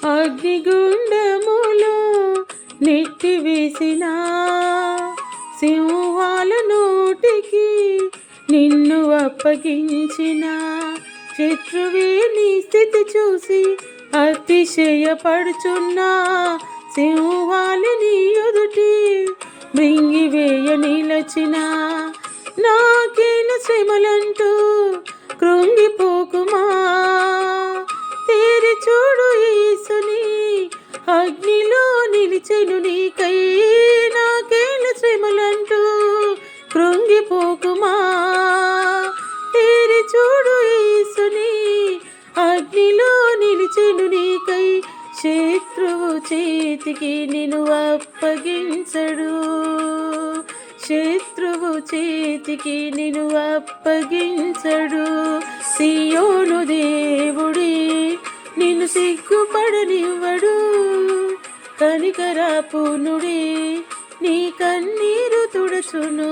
అగ్నిగుండములో నెట్టివేసిన సింహాల నోటికి నిన్ను అప్పగించిన శత్రువే నీ స్థితి చూసి అతిశయపడుచున్నా సింహాలు నీ ఎదుటి మృంగివేయ నిలచిన నాకేన శ్రమలంటూ కృంగిపోకుమా తేరి చూడు యేసుని అగ్నిలో నిలిచెను నీకై నాకేల శ్రమలంటూ కృంగిపోకుమా తేరి చూడు యేసుని అగ్నిలో నిలిచెను నీకై శత్రువు చేతికి నిన్ను అప్పగించడు శత్రువు చేతికి నిన్ను అప్పగించడు సియోను దేవుడే నిన్ను సిగ్గుపడనివ్వడు కనికరాపునుడే నీ కన్నీరు తుడచును